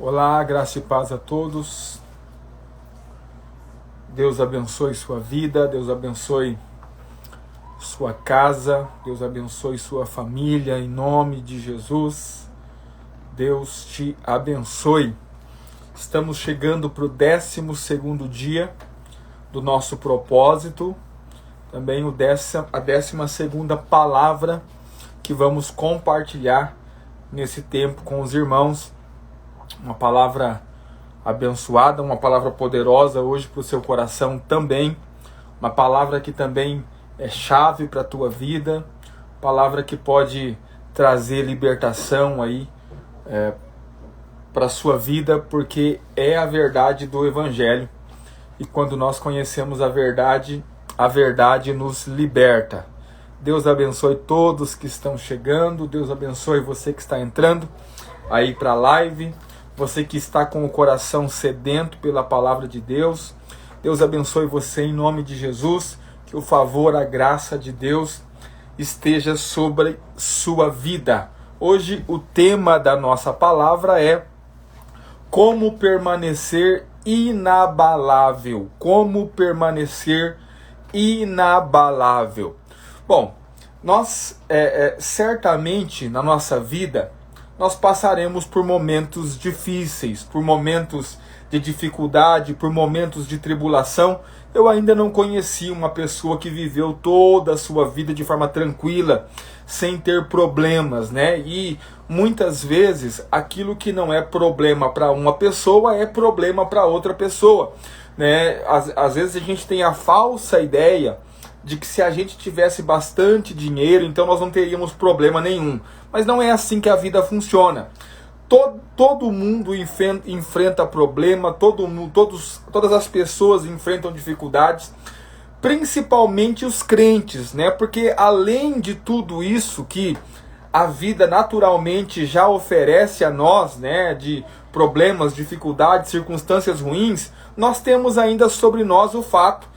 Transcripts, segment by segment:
Olá, graça e paz a todos. Deus abençoe sua vida, Deus abençoe sua casa, Deus abençoe sua família, em nome de Jesus. Deus te abençoe. Estamos chegando para o 12º dia do nosso propósito, também a 12ª palavra que vamos compartilhar nesse tempo com os irmãos. Uma palavra abençoada, uma palavra poderosa hoje para o seu coração também. Uma palavra que também é chave para a tua vida. Palavra que pode trazer libertação aí para a sua vida, porque é a verdade do Evangelho. E quando nós conhecemos a verdade nos liberta. Deus abençoe todos que estão chegando. Deus abençoe você que está entrando aí para a live. Você que está com o coração sedento pela palavra de Deus. Deus abençoe você em nome de Jesus. Que o favor, a graça de Deus esteja sobre sua vida. Hoje o tema da nossa palavra é como permanecer inabalável. Como permanecer inabalável. Bom, nós certamente na nossa vida nós passaremos por momentos difíceis, por momentos de dificuldade, por momentos de tribulação. Eu ainda não conheci uma pessoa que viveu toda a sua vida de forma tranquila, sem ter problemas, né? E muitas vezes aquilo que não é problema para uma pessoa é problema para outra pessoa, né? Às vezes a gente tem a falsa ideia de que se a gente tivesse bastante dinheiro, então nós não teríamos problema nenhum. Mas não é assim que a vida funciona. Todo mundo enfrenta problema, todas as pessoas enfrentam dificuldades, principalmente os crentes, né? Porque além de tudo isso que a vida naturalmente já oferece a nós, né? De problemas, dificuldades, circunstâncias ruins, nós temos ainda sobre nós o fato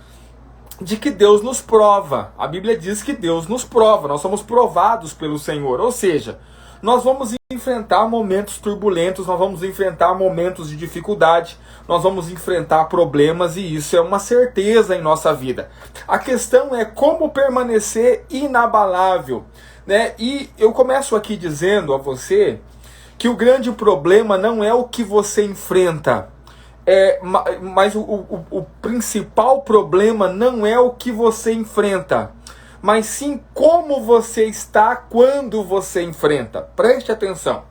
de que Deus nos prova. A Bíblia diz que Deus nos prova, nós somos provados pelo Senhor, ou seja, nós vamos enfrentar momentos turbulentos, nós vamos enfrentar momentos de dificuldade, nós vamos enfrentar problemas e isso é uma certeza em nossa vida. A questão é como permanecer inabalável, né? E eu começo aqui dizendo a você que o grande problema não é o que você enfrenta, mas o principal problema não é o que você enfrenta, mas sim como você está quando você enfrenta. Preste atenção.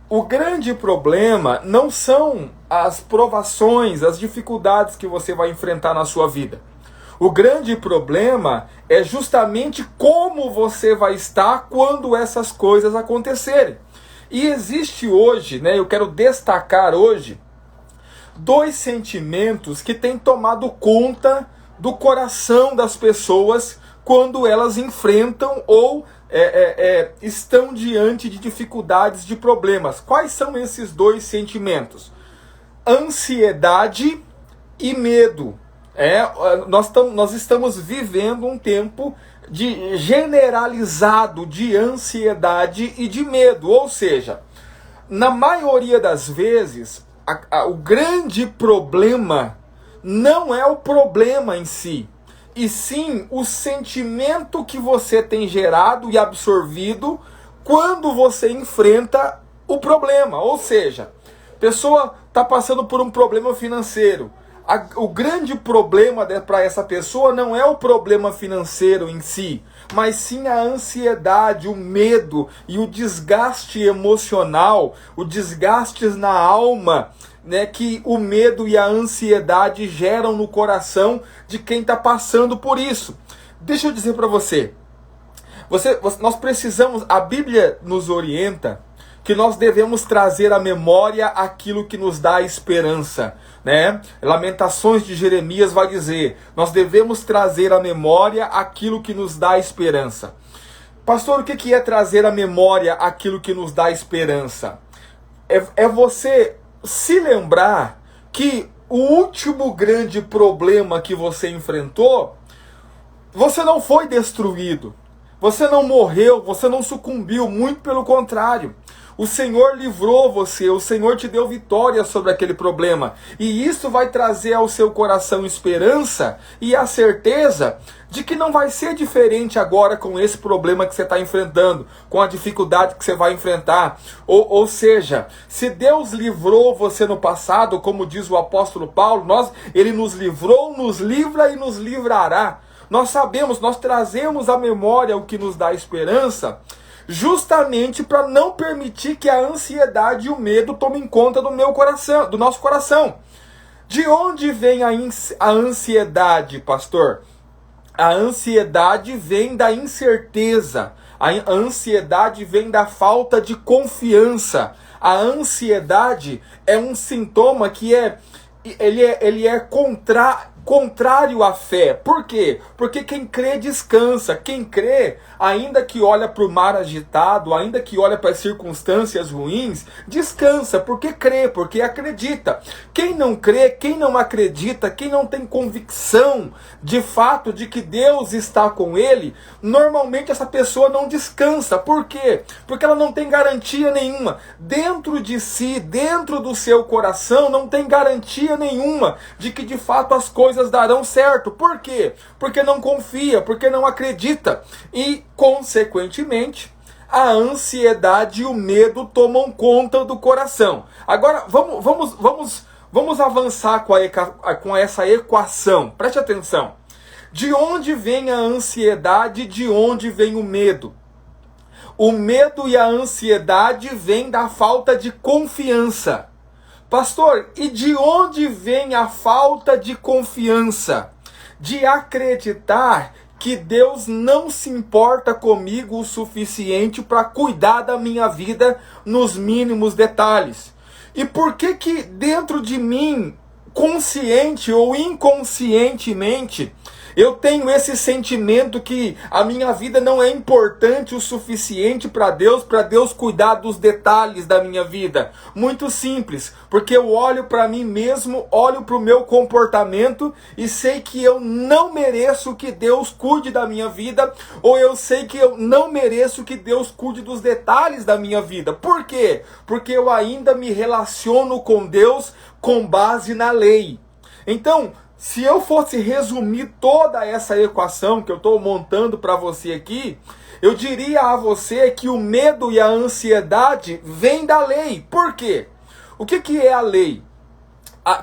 O grande problema não são as provações, as dificuldades que você vai enfrentar na sua vida. O grande problema é justamente como você vai estar quando essas coisas acontecerem. E existe hoje, né, eu quero destacar hoje, dois sentimentos que têm tomado conta do coração das pessoas quando elas enfrentam ou estão diante de dificuldades, de problemas. Quais são esses dois sentimentos? Ansiedade e medo. Nós estamos vivendo um tempo generalizado de ansiedade e de medo. Ou seja, na maioria das vezes, o grande problema não é o problema em si, e sim o sentimento que você tem gerado e absorvido quando você enfrenta o problema. Ou seja, a pessoa está passando por um problema financeiro. O grande problema para essa pessoa não é o problema financeiro em si, mas sim a ansiedade, o medo e o desgaste emocional, o desgaste na alma, né, que o medo e a ansiedade geram no coração de quem está passando por isso. Deixa eu dizer para você, nós precisamos, a Bíblia nos orienta que nós devemos trazer à memória aquilo que nos dá esperança, né? Lamentações de Jeremias vai dizer, nós devemos trazer à memória aquilo que nos dá esperança. Pastor, o que é trazer à memória aquilo que nos dá esperança? É você se lembrar que o último grande problema que você enfrentou, você não foi destruído, você não morreu, você não sucumbiu, muito pelo contrário. O Senhor livrou você, o Senhor te deu vitória sobre aquele problema. E isso vai trazer ao seu coração esperança e a certeza de que não vai ser diferente agora com esse problema que você está enfrentando, com a dificuldade que você vai enfrentar. Ou seja, se Deus livrou você no passado, como diz o apóstolo Paulo, Ele nos livrou, nos livra e nos livrará. Nós sabemos, nós trazemos à memória o que nos dá esperança, justamente para não permitir que a ansiedade e o medo tomem conta do meu coração, do nosso coração. De onde vem a ansiedade, pastor? A ansiedade vem da incerteza. A ansiedade vem da falta de confiança. A ansiedade é um sintoma que ele é contrário à fé. Por quê? Porque quem crê descansa. Quem crê, ainda que olha para o mar agitado, ainda que olha para as circunstâncias ruins, descansa, porque crê, porque acredita. Quem não crê, quem não acredita, quem não tem convicção de fato de que Deus está com ele, normalmente essa pessoa não descansa. Por quê? Porque ela não tem garantia nenhuma. Dentro de si, dentro do seu coração, não tem garantia nenhuma de que de fato as coisas darão certo. Por quê? Porque não confia, porque não acredita. E, consequentemente, a ansiedade e o medo tomam conta do coração. Agora, vamos avançar com essa equação. Preste atenção. De onde vem a ansiedade? De onde vem o medo? O medo e a ansiedade vêm da falta de confiança. Pastor, e de onde vem a falta de confiança? De acreditar que Deus não se importa comigo o suficiente para cuidar da minha vida nos mínimos detalhes. E por que dentro de mim, consciente ou inconscientemente, eu tenho esse sentimento que a minha vida não é importante o suficiente para Deus cuidar dos detalhes da minha vida? Muito simples, porque eu olho para mim mesmo, olho para o meu comportamento e sei que eu não mereço que Deus cuide da minha vida, ou eu sei que eu não mereço que Deus cuide dos detalhes da minha vida. Por quê? Porque eu ainda me relaciono com Deus com base na lei. Então, se eu fosse resumir toda essa equação que eu estou montando para você aqui, eu diria a você que o medo e a ansiedade vêm da lei. Por quê? O que é a lei?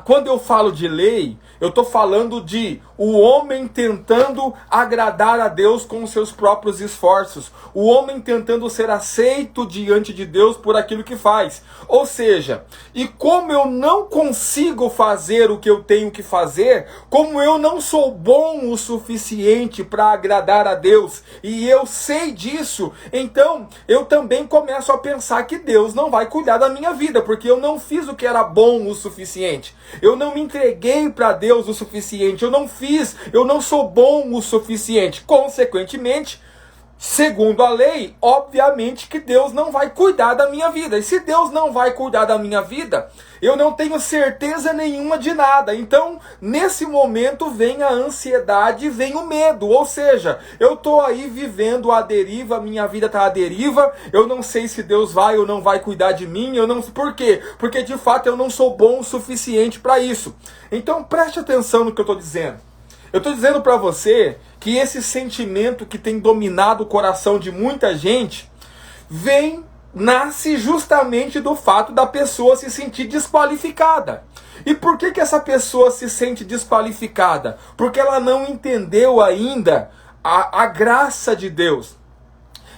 Quando eu falo de lei, eu estou falando de o homem tentando agradar a Deus com os seus próprios esforços. O homem tentando ser aceito diante de Deus por aquilo que faz. Ou seja, e como eu não consigo fazer o que eu tenho que fazer, como eu não sou bom o suficiente para agradar a Deus, e eu sei disso, então eu também começo a pensar que Deus não vai cuidar da minha vida, porque eu não fiz o que era bom o suficiente. Eu não me entreguei para Deus o suficiente, eu não sou bom o suficiente. Consequentemente, segundo a lei, obviamente que Deus não vai cuidar da minha vida. E se Deus não vai cuidar da minha vida, eu não tenho certeza nenhuma de nada. Então, nesse momento, vem a ansiedade, vem o medo. Ou seja, eu estou aí vivendo à deriva, minha vida está à deriva, eu não sei se Deus vai ou não vai cuidar de mim. Por quê? Porque, de fato, eu não sou bom o suficiente para isso. Então, preste atenção no que eu estou dizendo. Eu estou dizendo para você que esse sentimento que tem dominado o coração de muita gente nasce justamente do fato da pessoa se sentir desqualificada. E por que essa pessoa se sente desqualificada? Porque ela não entendeu ainda a graça de Deus.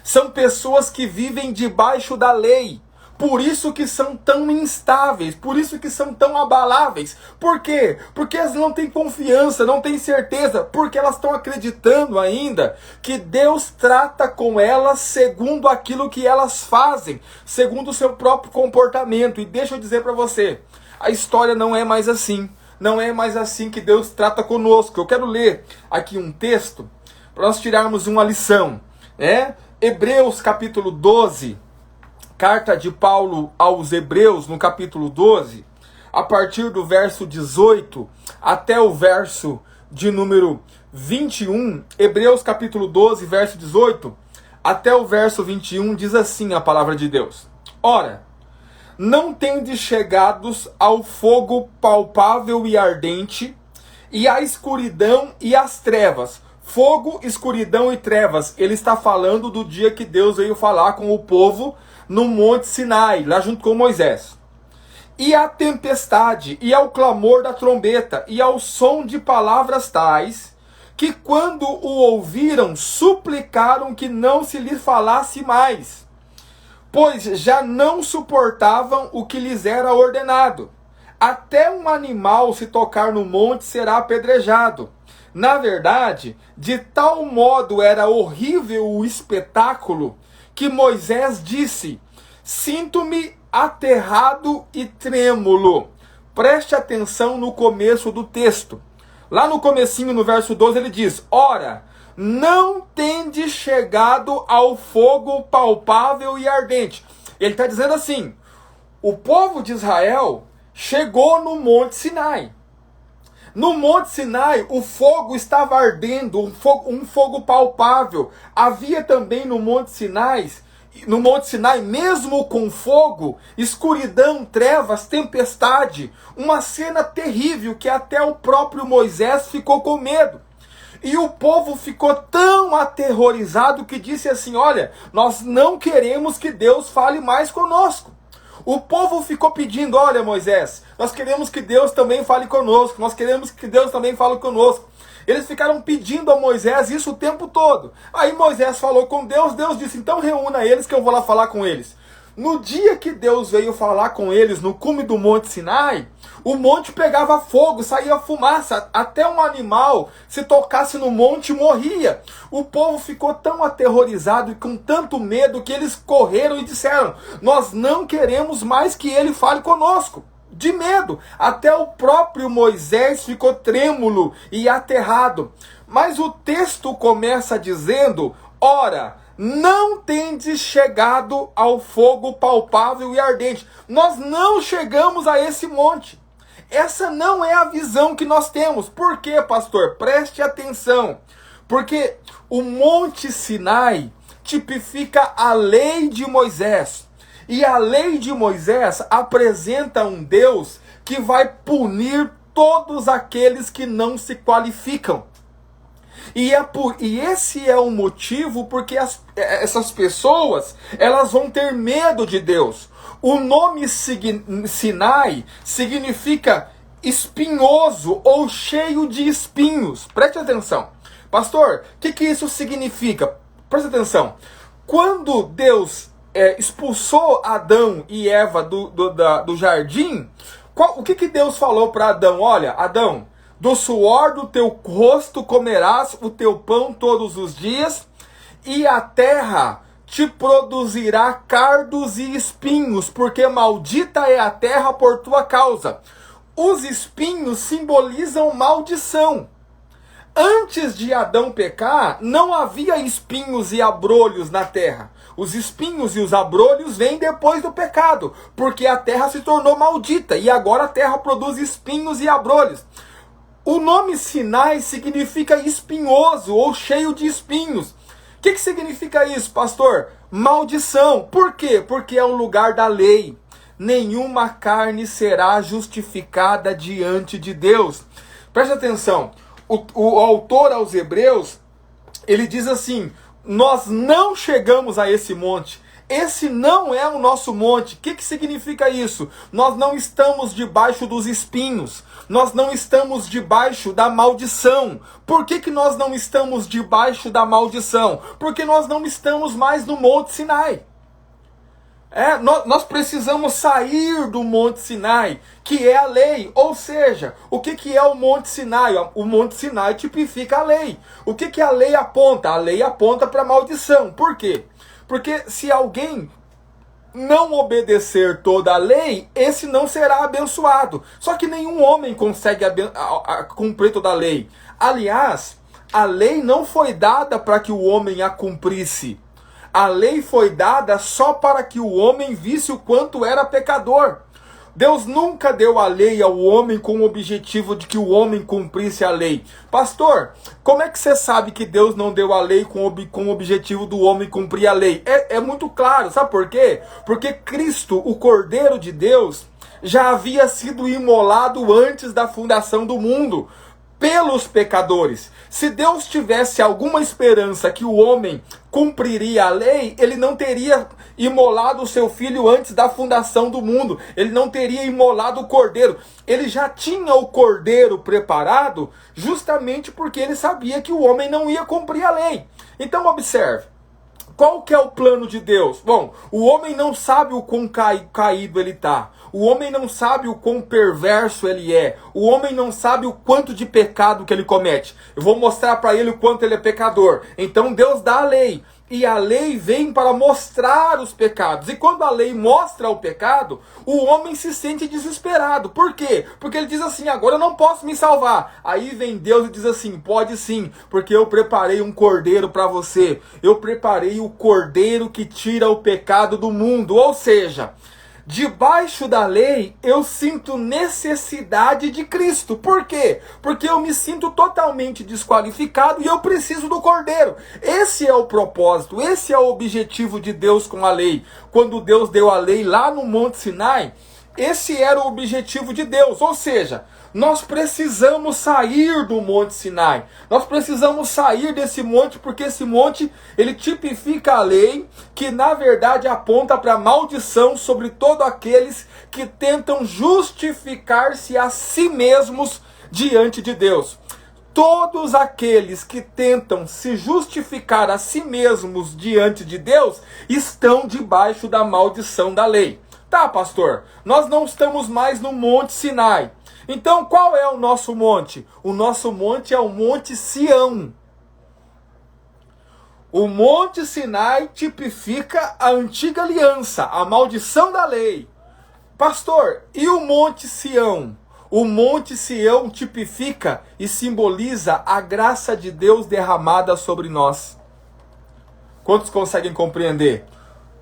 São pessoas que vivem debaixo da lei. Por isso que são tão instáveis, por isso que são tão abaláveis. Por quê? Porque elas não têm confiança, não têm certeza, porque elas estão acreditando ainda que Deus trata com elas segundo aquilo que elas fazem, segundo o seu próprio comportamento. E deixa eu dizer para você, a história não é mais assim. Não é mais assim que Deus trata conosco. Eu quero ler aqui um texto para nós tirarmos uma lição. Hebreus capítulo 12. Carta de Paulo aos Hebreus, no capítulo 12, a partir do verso 18 até o verso de número 21, Hebreus capítulo 12, verso 18, até o verso 21, diz assim a palavra de Deus. Ora, não tendes chegados ao fogo palpável e ardente, e à escuridão e às trevas. Fogo, escuridão e trevas. Ele está falando do dia que Deus veio falar com o povo no Monte Sinai, lá junto com Moisés. E à tempestade, e ao clamor da trombeta, e ao som de palavras tais, que quando o ouviram, suplicaram que não se lhes falasse mais, pois já não suportavam o que lhes era ordenado. Até um animal, se tocar no monte, será apedrejado. Na verdade, de tal modo era horrível o espetáculo, que Moisés disse: sinto-me aterrado e trêmulo. Preste atenção no começo do texto. Lá no comecinho, no verso 12, ele diz: ora, não tendes chegado ao fogo palpável e ardente. Ele está dizendo assim: o povo de Israel chegou no Monte Sinai. No Monte Sinai, o fogo estava ardendo, um fogo palpável. Havia também no Monte Sinai, mesmo com fogo, escuridão, trevas, tempestade, uma cena terrível que até o próprio Moisés ficou com medo. E o povo ficou tão aterrorizado que disse assim: olha, nós não queremos que Deus fale mais conosco. O povo ficou pedindo: olha, Moisés, nós queremos que Deus também fale conosco, nós queremos que Deus também fale conosco. Eles ficaram pedindo a Moisés isso o tempo todo. Aí Moisés falou com Deus, Deus disse: então reúna eles que eu vou lá falar com eles. No dia que Deus veio falar com eles no cume do Monte Sinai, o monte pegava fogo, saía fumaça, até um animal, se tocasse no monte, morria. O povo ficou tão aterrorizado e com tanto medo que eles correram e disseram: nós não queremos mais que ele fale conosco. De medo, até o próprio Moisés ficou trêmulo e aterrado. Mas o texto começa dizendo: ora, não tendes chegado ao fogo palpável e ardente. Nós não chegamos a esse monte. Essa não é a visão que nós temos. Por quê, pastor? Preste atenção. Porque o Monte Sinai tipifica a lei de Moisés. E a lei de Moisés apresenta um Deus que vai punir todos aqueles que não se qualificam. E esse é o motivo porque essas pessoas, elas vão ter medo de Deus. O nome Sinai significa espinhoso ou cheio de espinhos. Preste atenção. Pastor, o que isso significa? Preste atenção. Quando Deus expulsou Adão e Eva do jardim, o que Deus falou para Adão? Olha, Adão, do suor do teu rosto comerás o teu pão todos os dias, e a terra te produzirá cardos e espinhos, porque maldita é a terra por tua causa. Os espinhos simbolizam maldição. Antes de Adão pecar, não havia espinhos e abrolhos na terra. Os espinhos e os abrolhos vêm depois do pecado, porque a terra se tornou maldita, e agora a terra produz espinhos e abrolhos. O nome Sinai significa espinhoso ou cheio de espinhos. O que significa isso, pastor? Maldição. Por quê? Porque é o lugar da lei. Nenhuma carne será justificada diante de Deus. Preste atenção. O autor aos Hebreus, ele diz assim: nós não chegamos a esse monte. Esse não é o nosso monte. O que significa isso? Nós não estamos debaixo dos espinhos. Nós não estamos debaixo da maldição. Por que nós não estamos debaixo da maldição? Porque nós não estamos mais no Monte Sinai. Nós precisamos sair do Monte Sinai, que é a lei. Ou seja, o que é o Monte Sinai? O Monte Sinai tipifica a lei. O que a lei aponta? A lei aponta para a maldição. Por quê? Porque se alguém não obedecer toda a lei, esse não será abençoado. Só que nenhum homem consegue cumprir toda a lei. Aliás, a lei não foi dada para que o homem a cumprisse. A lei foi dada só para que o homem visse o quanto era pecador. Deus nunca deu a lei ao homem com o objetivo de que o homem cumprisse a lei. Pastor, como é que você sabe que Deus não deu a lei com o objetivo do homem cumprir a lei? É muito claro, sabe por quê? Porque Cristo, o Cordeiro de Deus, já havia sido imolado antes da fundação do mundo pelos pecadores. Se Deus tivesse alguma esperança que o homem cumpriria a lei, ele não teria imolado o seu filho antes da fundação do mundo. Ele não teria imolado o cordeiro. Ele já tinha o cordeiro preparado justamente porque ele sabia que o homem não ia cumprir a lei. Então observe. Qual que é o plano de Deus? Bom, o homem não sabe o quão caído ele está. O homem não sabe o quão perverso ele é. O homem não sabe o quanto de pecado que ele comete. Eu vou mostrar para ele o quanto ele é pecador. Então Deus dá a lei. E a lei vem para mostrar os pecados. E quando a lei mostra o pecado, o homem se sente desesperado. Por quê? Porque ele diz assim, agora eu não posso me salvar. Aí vem Deus e diz assim, pode sim, porque eu preparei um cordeiro para você. Eu preparei o cordeiro que tira o pecado do mundo. Ou seja, debaixo da lei, eu sinto necessidade de Cristo. Por quê? Porque eu me sinto totalmente desqualificado e eu preciso do Cordeiro. Esse é o propósito, esse é o objetivo de Deus com a lei. Quando Deus deu a lei lá no Monte Sinai, esse era o objetivo de Deus. Ou seja, nós precisamos sair do Monte Sinai. Nós precisamos sair desse monte, porque esse monte, ele tipifica a lei, que na verdade aponta para a maldição sobre todos aqueles que tentam justificar-se a si mesmos diante de Deus. Todos aqueles que tentam se justificar a si mesmos diante de Deus estão debaixo da maldição da lei. Tá, pastor, nós não estamos mais no Monte Sinai. Então, qual é o nosso monte? O nosso monte é o Monte Sião. O Monte Sinai tipifica a antiga aliança, a maldição da lei. Pastor, e o Monte Sião? O Monte Sião tipifica e simboliza a graça de Deus derramada sobre nós. Quantos conseguem compreender?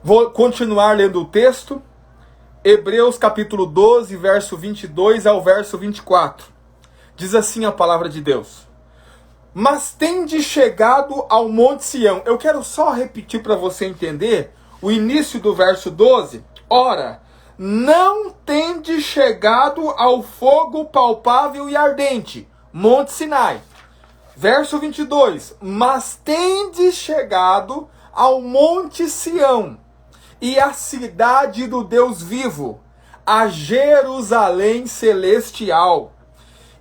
Vou continuar lendo o texto. Hebreus capítulo 12, verso 22 ao verso 24. Diz assim a palavra de Deus. Mas tende chegado ao Monte Sião. Eu quero só repetir para você entender o início do verso 12. Ora, não tende chegado ao fogo palpável e ardente. Monte Sinai. Verso 22. Mas tende chegado ao Monte Sião. E a cidade do Deus vivo, a Jerusalém celestial,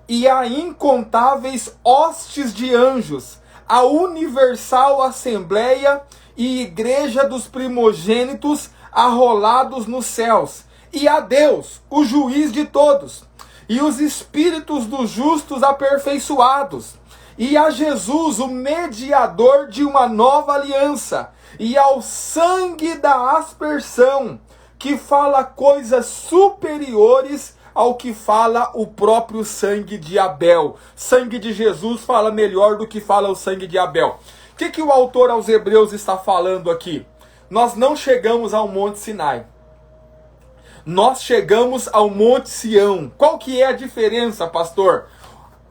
e a incontáveis hostes de anjos, a universal assembleia e igreja dos primogênitos arrolados nos céus, e a Deus, o juiz de todos, e os espíritos dos justos aperfeiçoados, e a Jesus, o mediador de uma nova aliança, e ao sangue da aspersão, que fala coisas superiores ao que fala o próprio sangue de Abel. Sangue de Jesus fala melhor do que fala o sangue de Abel. O que o autor aos Hebreus está falando aqui? Nós não chegamos ao Monte Sinai. Nós chegamos ao Monte Sião. Qual que é a diferença, pastor?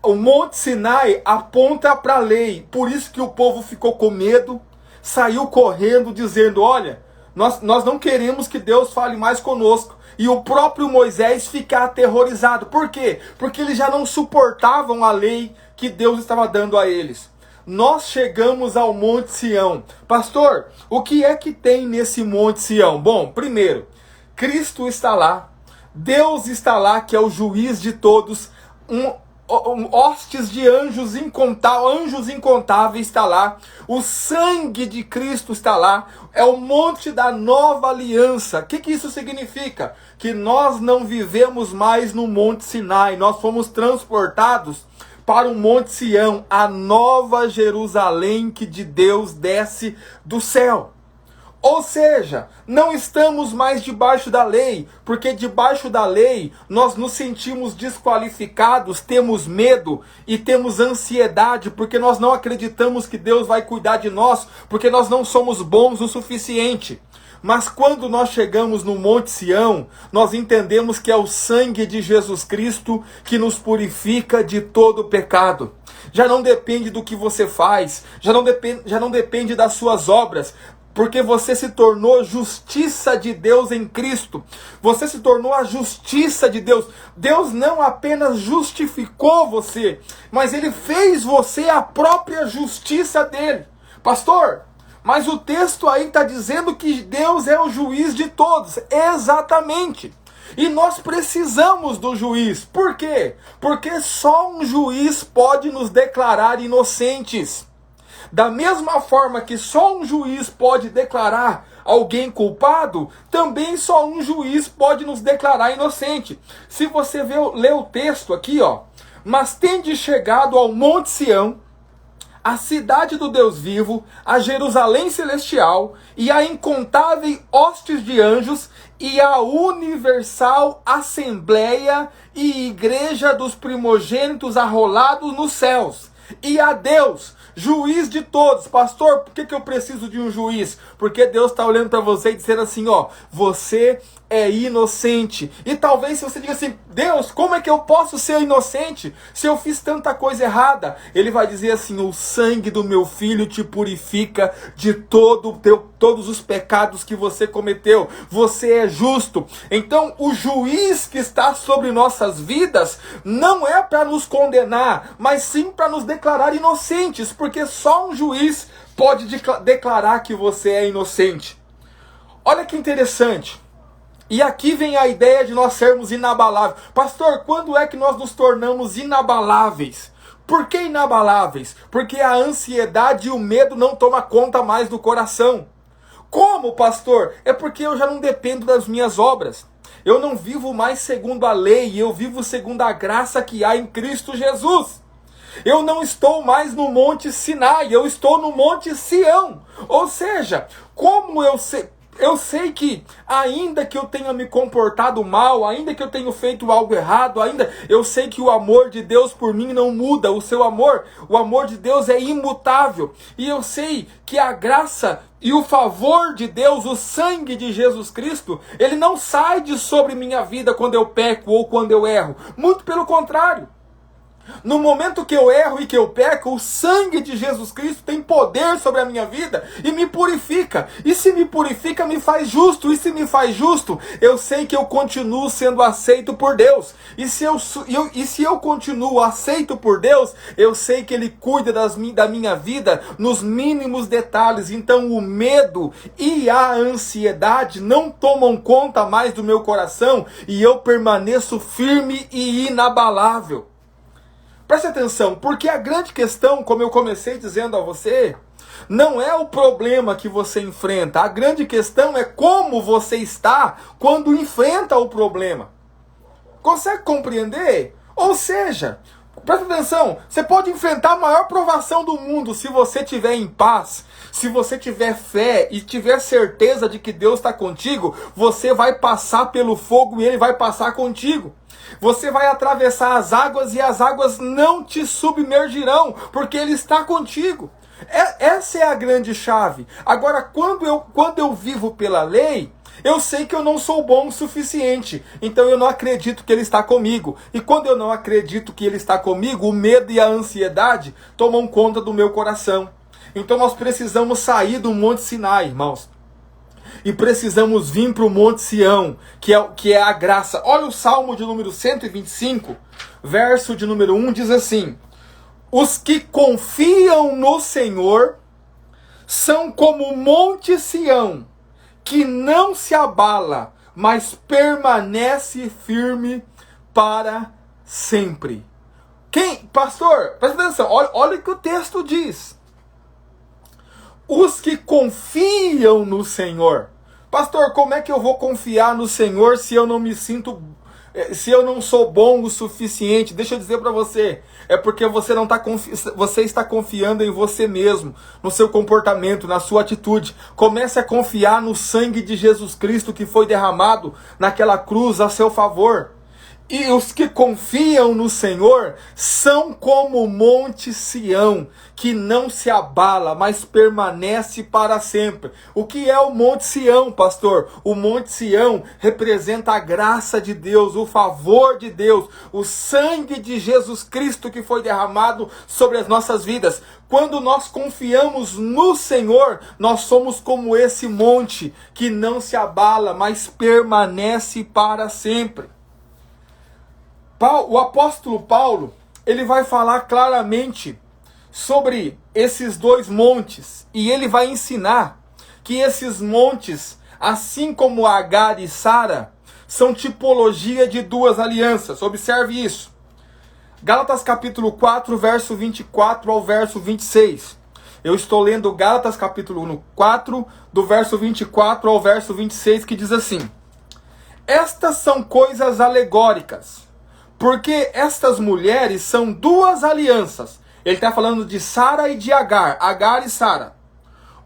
O Monte Sinai aponta para a lei. Por isso que o povo ficou com medo. Saiu correndo dizendo, olha, nós não queremos que Deus fale mais conosco. E o próprio Moisés fica aterrorizado. Por quê? Porque eles já não suportavam a lei que Deus estava dando a eles. Nós chegamos ao Monte Sião. Pastor, o que é que tem nesse Monte Sião? Bom, primeiro, Cristo está lá. Deus está lá, que é o juiz de todos. Hostes de anjos incontáveis está lá, o sangue de Cristo está lá, é o monte da nova aliança. O que isso significa? Que nós não vivemos mais no Monte Sinai, nós fomos transportados para o Monte Sião, a nova Jerusalém que de Deus desce do céu. Ou seja, não estamos mais debaixo da lei, porque debaixo da lei nós nos sentimos desqualificados, temos medo e temos ansiedade, porque nós não acreditamos que Deus vai cuidar de nós, porque nós não somos bons o suficiente. Mas quando nós chegamos no Monte Sião, nós entendemos que é o sangue de Jesus Cristo que nos purifica de todo pecado. Já não depende do que você faz, já não depende das suas obras, porque você se tornou justiça de Deus em Cristo. Você se tornou a justiça de Deus. Deus não apenas justificou você, mas Ele fez você a própria justiça dele. Pastor, mas o texto aí está dizendo que Deus é o juiz de todos. Exatamente. E nós precisamos do juiz. Por quê? Porque só um juiz pode nos declarar inocentes. Da mesma forma que só um juiz pode declarar alguém culpado, também só um juiz pode nos declarar inocente. Se você ler o texto aqui, ó, mas tende chegado ao Monte Sião, a cidade do Deus vivo, a Jerusalém celestial, e a incontável hostes de anjos, e a universal assembleia e igreja dos primogênitos arrolados nos céus, e a Deus, juiz de todos. Pastor, por que eu preciso de um juiz? Porque Deus está olhando para você e dizendo assim, ó, você é inocente. E talvez se você diga assim, Deus, como é que eu posso ser inocente se eu fiz tanta coisa errada? Ele vai dizer assim, o sangue do meu filho te purifica de todos os pecados que você cometeu. Você é justo. Então o juiz que está sobre nossas vidas não é para nos condenar, mas sim para nos declarar inocentes, porque só um juiz pode declarar que você é inocente. Olha que interessante. E aqui vem a ideia de nós sermos inabaláveis. Pastor, quando é que nós nos tornamos inabaláveis? Por que inabaláveis? Porque a ansiedade e o medo não tomam conta mais do coração. Como, pastor? É porque eu já não dependo das minhas obras. Eu não vivo mais segundo a lei, eu vivo segundo a graça que há em Cristo Jesus. Eu não estou mais no Monte Sinai, eu estou no Monte Sião. Ou seja, como eu sei que, ainda que eu tenha me comportado mal, ainda que eu tenha feito algo errado, ainda eu sei que o amor de Deus por mim não muda, o amor de Deus é imutável. E eu sei que a graça e o favor de Deus, o sangue de Jesus Cristo, ele não sai de sobre minha vida quando eu peco ou quando eu erro. Muito pelo contrário. No momento que eu erro e que eu peco, o sangue de Jesus Cristo tem poder sobre a minha vida e me purifica. E se me purifica, me faz justo. E se me faz justo, eu sei que eu continuo sendo aceito por Deus. E se eu continuo aceito por Deus, eu sei que Ele cuida da minha vida nos mínimos detalhes. Então o medo e a ansiedade não tomam conta mais do meu coração e eu permaneço firme e inabalável. Preste atenção, porque a grande questão, como eu comecei dizendo a você, não é o problema que você enfrenta. A grande questão é como você está quando enfrenta o problema. Consegue compreender? Ou seja, preste atenção, você pode enfrentar a maior provação do mundo se você estiver em paz, se você tiver fé e tiver certeza de que Deus está contigo, você vai passar pelo fogo e Ele vai passar contigo. Você vai atravessar as águas e as águas não te submergirão, porque Ele está contigo. Essa é a grande chave. Agora, quando eu vivo pela lei, eu sei que eu não sou bom o suficiente, então eu não acredito que Ele está comigo. E quando eu não acredito que Ele está comigo, o medo e a ansiedade tomam conta do meu coração. Então nós precisamos sair do Monte Sinai, irmãos. E precisamos vir para o Monte Sião, que é a graça. Olha o Salmo de número 125, verso de número 1, diz assim: os que confiam no Senhor são como o Monte Sião, que não se abala, mas permanece firme para sempre. Pastor, presta atenção, olha o que o texto diz. Os que confiam no Senhor. Pastor, como é que eu vou confiar no Senhor se eu não sou bom o suficiente? Deixa eu dizer para você, é porque você está confiando em você mesmo, no seu comportamento, na sua atitude. Comece a confiar no sangue de Jesus Cristo que foi derramado naquela cruz a seu favor. E os que confiam no Senhor são como o monte Sião, que não se abala, mas permanece para sempre. O que é o monte Sião, pastor? O monte Sião representa a graça de Deus, o favor de Deus, o sangue de Jesus Cristo que foi derramado sobre as nossas vidas. Quando nós confiamos no Senhor, nós somos como esse monte que não se abala, mas permanece para sempre. O apóstolo Paulo, ele vai falar claramente sobre esses dois montes, e ele vai ensinar que esses montes, assim como Agar e Sara, são tipologia de duas alianças. Observe isso. Gálatas capítulo 4, verso 24 ao verso 26. Eu estou lendo Gálatas capítulo 4, do verso 24 ao verso 26, que diz assim: estas são coisas alegóricas, porque estas mulheres são duas alianças. Ele está falando de Sara e de Agar, Agar e Sara.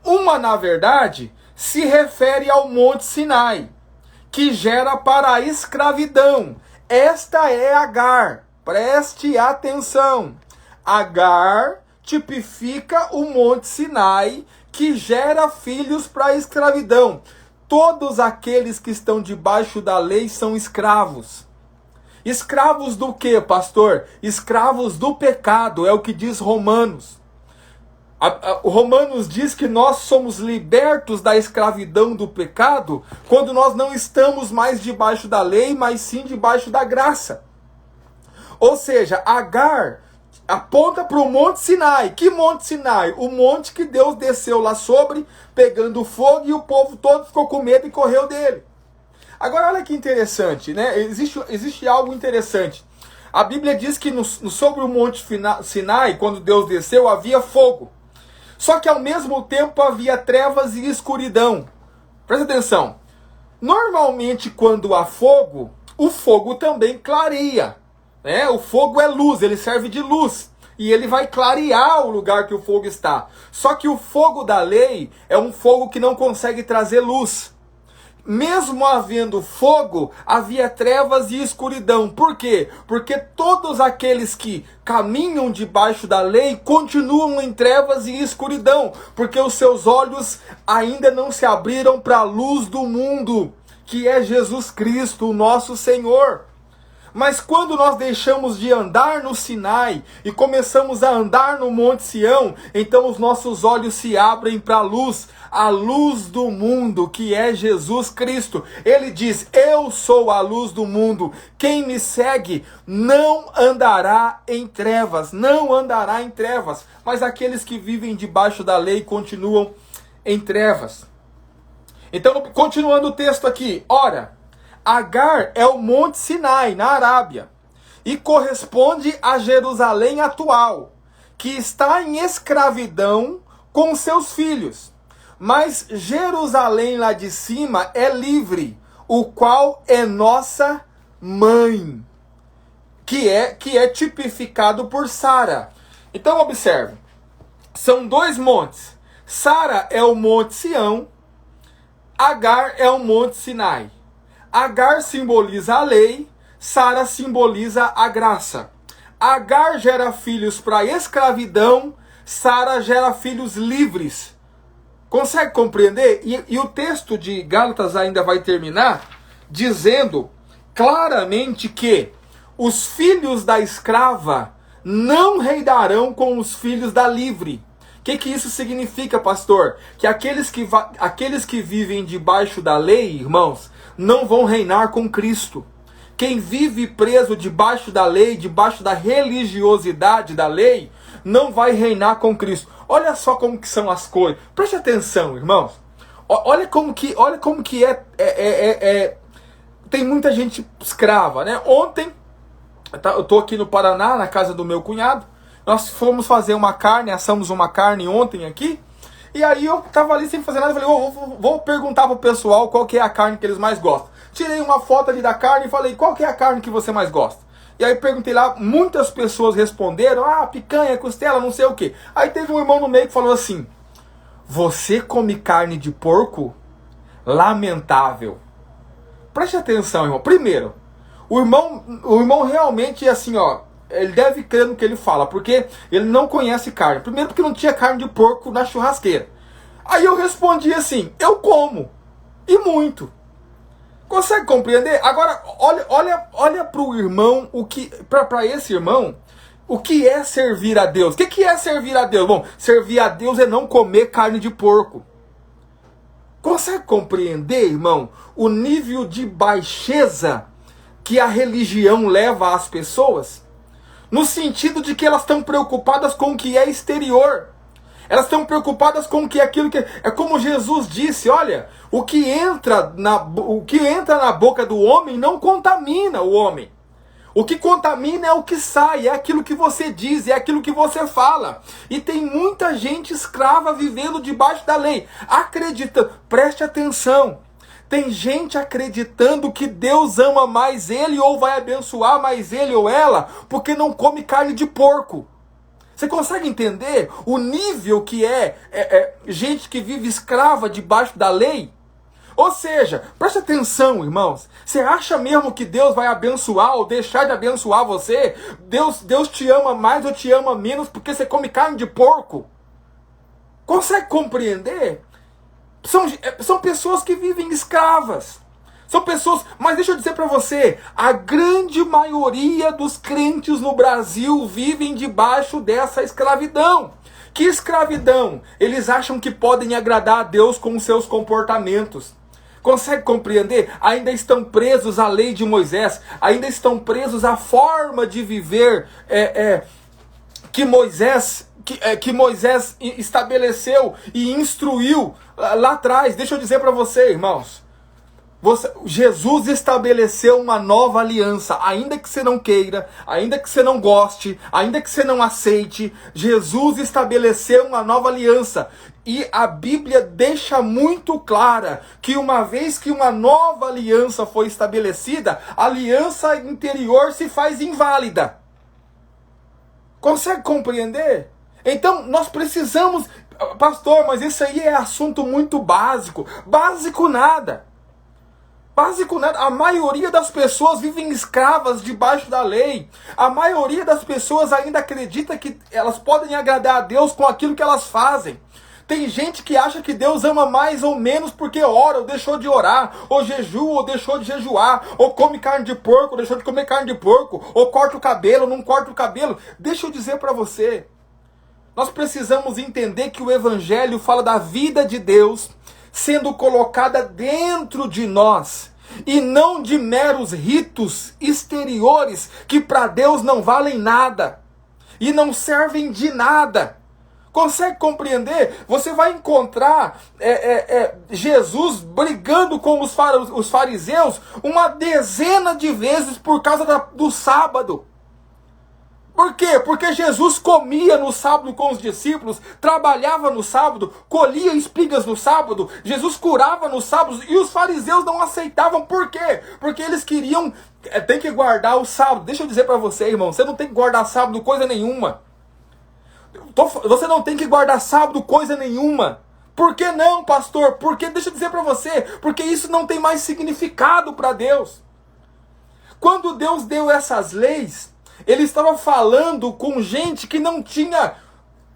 Uma, na verdade, se refere ao Monte Sinai, que gera para a escravidão. Esta é Agar. Preste atenção. Agar tipifica o Monte Sinai, que gera filhos para a escravidão. Todos aqueles que estão debaixo da lei são escravos. Escravos do que, pastor? Escravos do pecado, é o que diz Romanos. O Romanos diz que nós somos libertos da escravidão do pecado quando nós não estamos mais debaixo da lei, mas sim debaixo da graça. Ou seja, Agar aponta para o Monte Sinai. Que Monte Sinai? O monte que Deus desceu lá sobre, pegando fogo, e o povo todo ficou com medo e correu dele. Agora olha que interessante, né? Existe algo interessante. A Bíblia diz que sobre o Monte Sinai, quando Deus desceu, havia fogo. Só que ao mesmo tempo havia trevas e escuridão. Presta atenção. Normalmente quando há fogo, o fogo também clareia. Né? O fogo é luz, ele serve de luz. E ele vai clarear o lugar que o fogo está. Só que o fogo da lei é um fogo que não consegue trazer luz. Mesmo havendo fogo, havia trevas e escuridão. Por quê? Porque todos aqueles que caminham debaixo da lei continuam em trevas e escuridão, porque os seus olhos ainda não se abriram para a luz do mundo, que é Jesus Cristo, o nosso Senhor. Mas quando nós deixamos de andar no Sinai e começamos a andar no Monte Sião, então os nossos olhos se abrem para a luz do mundo, que é Jesus Cristo. Ele diz: eu sou a luz do mundo, quem me segue não andará em trevas, mas aqueles que vivem debaixo da lei continuam em trevas. Então, continuando o texto aqui, ora, Agar é o Monte Sinai, na Arábia, e corresponde a Jerusalém atual, que está em escravidão com seus filhos. Mas Jerusalém lá de cima é livre, o qual é nossa mãe, que é tipificado por Sara. Então observe, são dois montes. Sara é o Monte Sião, Agar é o Monte Sinai. Agar simboliza a lei, Sara simboliza a graça. Agar gera filhos para a escravidão, Sara gera filhos livres. Consegue compreender? E o texto de Gálatas ainda vai terminar dizendo claramente que os filhos da escrava não reinarão com os filhos da livre. O que isso significa, pastor? Que aqueles que vivem debaixo da lei, irmãos, não vão reinar com Cristo. Quem vive preso debaixo da lei, debaixo da religiosidade da lei, não vai reinar com Cristo. Olha só como que são as coisas. Preste atenção, irmãos. Olha como que tem muita gente escrava, né? Ontem, eu estou aqui no Paraná, na casa do meu cunhado. Nós fomos fazer uma carne, assamos uma carne ontem aqui. E aí eu tava ali sem fazer nada, falei, vou perguntar pro pessoal qual que é a carne que eles mais gostam. Tirei uma foto ali da carne e falei, qual que é a carne que você mais gosta? E aí perguntei lá, muitas pessoas responderam, picanha, costela, não sei o que. Aí teve um irmão no meio que falou assim, você come carne de porco? Lamentável. Preste atenção, irmão. Primeiro, o irmão realmente, assim, ó, ele deve crer no que ele fala, porque ele não conhece carne. Primeiro porque não tinha carne de porco na churrasqueira. Aí eu respondi assim, eu como, e muito. Consegue compreender? Agora, olha para o irmão, para esse irmão, o que é servir a Deus? O que é servir a Deus? Bom, servir a Deus é não comer carne de porco. Consegue compreender, irmão, o nível de baixeza que a religião leva às pessoas? No sentido de que elas estão preocupadas com o que é exterior. Elas estão preocupadas com o que é aquilo que... É como Jesus disse, olha, o que entra na boca do homem não contamina o homem. O que contamina é o que sai, é aquilo que você diz, é aquilo que você fala. E tem muita gente escrava vivendo debaixo da lei. Acredita, preste atenção. Tem gente acreditando que Deus ama mais ele ou vai abençoar mais ele ou ela porque não come carne de porco. Você consegue entender o nível que é gente que vive escrava debaixo da lei? Ou seja, preste atenção, irmãos. Você acha mesmo que Deus vai abençoar ou deixar de abençoar você? Deus te ama mais ou te ama menos porque você come carne de porco? Consegue compreender? São pessoas que vivem escravas. São pessoas, mas deixa eu dizer para você, a grande maioria dos crentes no Brasil vivem debaixo dessa escravidão. Que escravidão? Eles acham que podem agradar a Deus com os seus comportamentos. Consegue compreender? Ainda estão presos à lei de Moisés, ainda estão presos à forma de viver que Moisés estabeleceu e instruiu lá atrás. Deixa eu dizer para você, irmãos. Jesus estabeleceu uma nova aliança, ainda que você não queira, ainda que você não goste, ainda que você não aceite, Jesus estabeleceu uma nova aliança. E a Bíblia deixa muito clara que uma vez que uma nova aliança foi estabelecida, a aliança interior se faz inválida. Consegue compreender? Então nós precisamos, pastor, mas isso aí é assunto muito básico. Básico nada. Básico nada. A maioria das pessoas vivem escravas debaixo da lei. A maioria das pessoas ainda acredita que elas podem agradar a Deus com aquilo que elas fazem. Tem gente que acha que Deus ama mais ou menos porque ora ou deixou de orar, ou jejua ou deixou de jejuar, ou come carne de porco ou deixou de comer carne de porco, ou corta o cabelo ou não corta o cabelo. Deixa eu dizer para você, nós precisamos entender que o Evangelho fala da vida de Deus sendo colocada dentro de nós, e não de meros ritos exteriores que para Deus não valem nada e não servem de nada. Consegue compreender? Você vai encontrar Jesus brigando com os fariseus uma dezena de vezes por causa do sábado. Por quê? Porque Jesus comia no sábado com os discípulos, trabalhava no sábado, colhia espigas no sábado, Jesus curava no sábado, e os fariseus não aceitavam. Por quê? Porque eles queriam, tem que guardar o sábado. Deixa eu dizer para você, irmão, você não tem que guardar sábado coisa nenhuma. Você não tem que guardar sábado coisa nenhuma. Por que não, pastor? Porque, deixa eu dizer para você, porque isso não tem mais significado para Deus. Quando Deus deu essas leis, ele estava falando com gente que não tinha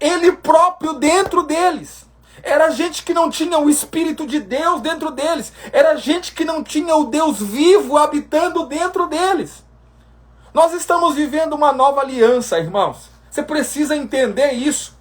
ele próprio dentro deles. Era gente que não tinha o Espírito de Deus dentro deles. Era gente que não tinha o Deus vivo habitando dentro deles. Nós estamos vivendo uma nova aliança, irmãos. Você precisa entender isso.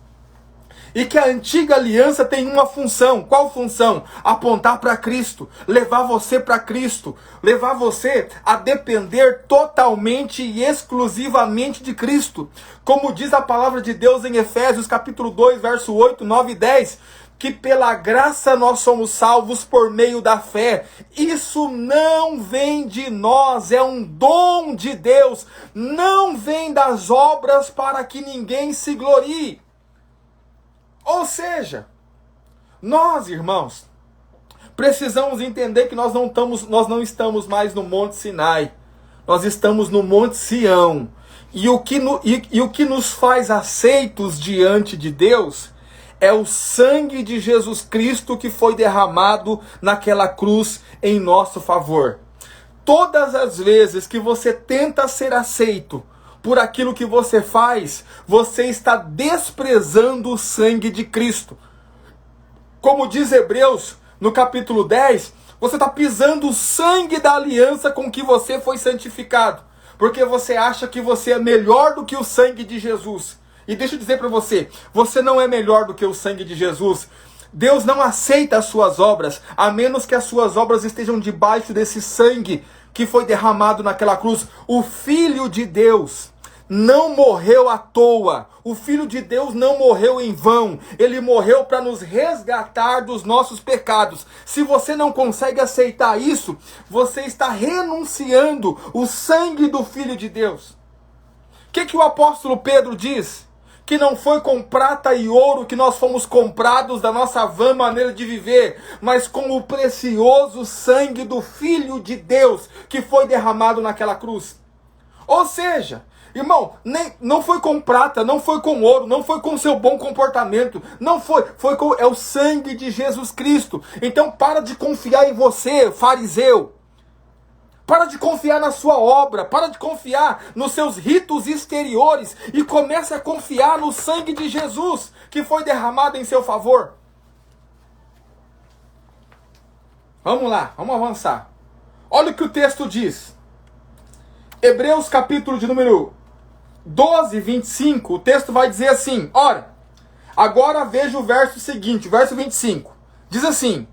E que a antiga aliança tem uma função. Qual função? Apontar para Cristo. Levar você para Cristo. Levar você a depender totalmente e exclusivamente de Cristo. Como diz a palavra de Deus em Efésios capítulo 2, verso 8, 9 e 10. Que pela graça nós somos salvos por meio da fé. Isso não vem de nós, é um dom de Deus. Não vem das obras para que ninguém se glorie. Ou seja, nós, irmãos, precisamos entender que nós não estamos mais no Monte Sinai. Nós estamos no Monte Sião. E o que nos faz aceitos diante de Deus é o sangue de Jesus Cristo que foi derramado naquela cruz em nosso favor. Todas as vezes que você tenta ser aceito por aquilo que você faz, você está desprezando o sangue de Cristo. Como diz Hebreus, no capítulo 10, você está pisando o sangue da aliança com que você foi santificado. Porque você acha que você é melhor do que o sangue de Jesus. E deixa eu dizer para você, você não é melhor do que o sangue de Jesus. Deus não aceita as suas obras, a menos que as suas obras estejam debaixo desse sangue que foi derramado naquela cruz. O Filho de Deus não morreu à toa. O Filho de Deus não morreu em vão. Ele morreu para nos resgatar dos nossos pecados. Se você não consegue aceitar isso, você está renunciando o sangue do Filho de Deus. O que o apóstolo Pedro diz? Que não foi com prata e ouro que nós fomos comprados da nossa vã maneira de viver, mas com o precioso sangue do Filho de Deus que foi derramado naquela cruz. Ou seja, irmão, não foi com prata, não foi com ouro, não foi com seu bom comportamento, não é o sangue de Jesus Cristo. Então para de confiar em você, fariseu. Para de confiar na sua obra, para de confiar nos seus ritos exteriores e comece a confiar no sangue de Jesus que foi derramado em seu favor. Vamos lá, vamos avançar. Olha o que o texto diz. Hebreus capítulo de número 12, 25, o texto vai dizer assim, ora, agora veja o verso seguinte, verso 25. Diz assim,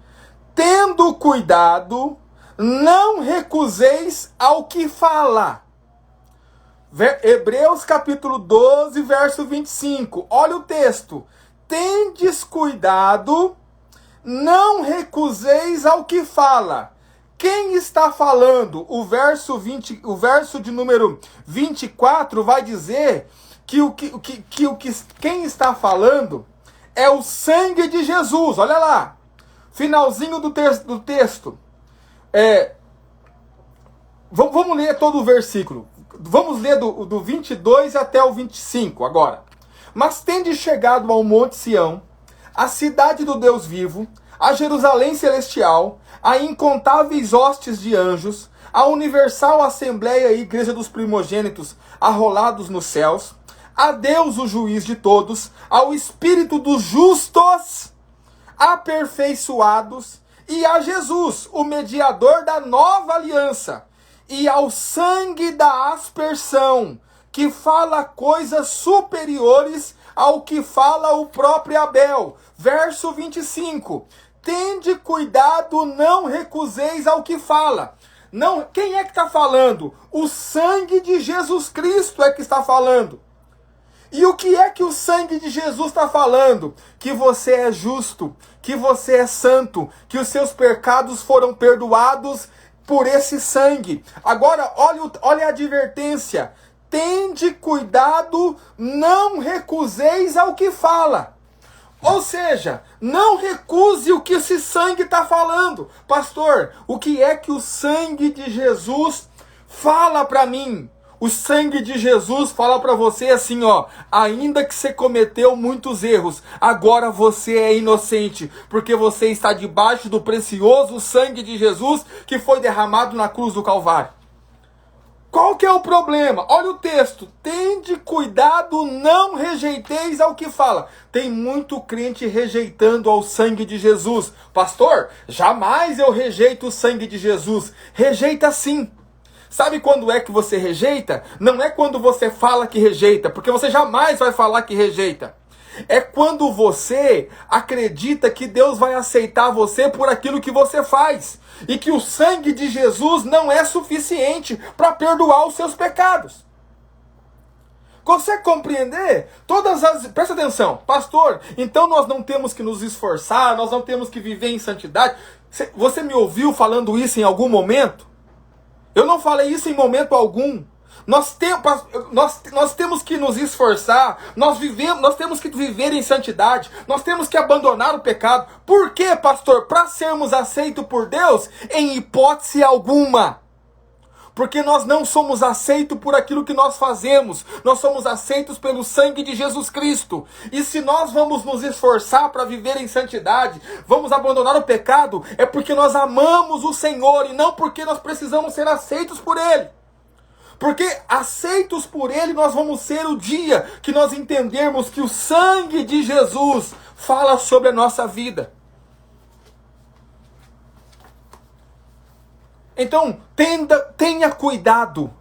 tendo cuidado, não recuseis ao que fala. Hebreus capítulo 12, verso 25. Olha o texto. Tendes cuidado, não recuseis ao que fala. Quem está falando? O verso de número 24 vai dizer que quem está falando é o sangue de Jesus. Olha lá. Finalzinho do texto. Vamos ler todo o versículo. Vamos ler do 22 até o 25 agora. Mas tende chegado ao Monte Sião, a cidade do Deus vivo, a Jerusalém celestial, a incontáveis hostes de anjos, a universal assembleia e igreja dos primogênitos arrolados nos céus, a Deus o juiz de todos, ao Espírito dos justos aperfeiçoados, e a Jesus, o mediador da nova aliança, e ao sangue da aspersão, que fala coisas superiores ao que fala o próprio Abel. Verso 25. Tende cuidado, não recuseis ao que fala. Não, quem é que está falando? O sangue de Jesus Cristo é que está falando. E o que é que o sangue de Jesus está falando? Que você é justo, que você é santo, que os seus pecados foram perdoados por esse sangue. Agora, olha a advertência. Tende cuidado, não recuseis ao que fala. Ou seja, não recuse o que esse sangue está falando. Pastor, o que é que o sangue de Jesus fala para mim? O sangue de Jesus fala para você assim, ó, ainda que você cometeu muitos erros, agora você é inocente, porque você está debaixo do precioso sangue de Jesus que foi derramado na cruz do Calvário. Qual que é o problema? Olha o texto. Tende cuidado, não rejeiteis ao que fala. Tem muito crente rejeitando ao sangue de Jesus. Pastor, jamais eu rejeito o sangue de Jesus. Rejeita sim. Sabe quando é que você rejeita? Não é quando você fala que rejeita, porque você jamais vai falar que rejeita. É quando você acredita que Deus vai aceitar você por aquilo que você faz. E que o sangue de Jesus não é suficiente para perdoar os seus pecados. Consegue compreender? Presta atenção, pastor, então nós não temos que nos esforçar, nós não temos que viver em santidade. Você me ouviu falando isso em algum momento? Eu não falei isso em momento algum. Nós temos que nos esforçar, nós temos que viver em santidade, nós temos que abandonar o pecado. Por quê, pastor? Para sermos aceitos por Deus? Em hipótese alguma. Porque nós não somos aceitos por aquilo que nós fazemos. Nós somos aceitos pelo sangue de Jesus Cristo. E se nós vamos nos esforçar para viver em santidade, vamos abandonar o pecado, é porque nós amamos o Senhor e não porque nós precisamos ser aceitos por Ele. Porque aceitos por Ele nós vamos ser o dia que nós entendermos que o sangue de Jesus fala sobre a nossa vida. Então, tenha cuidado,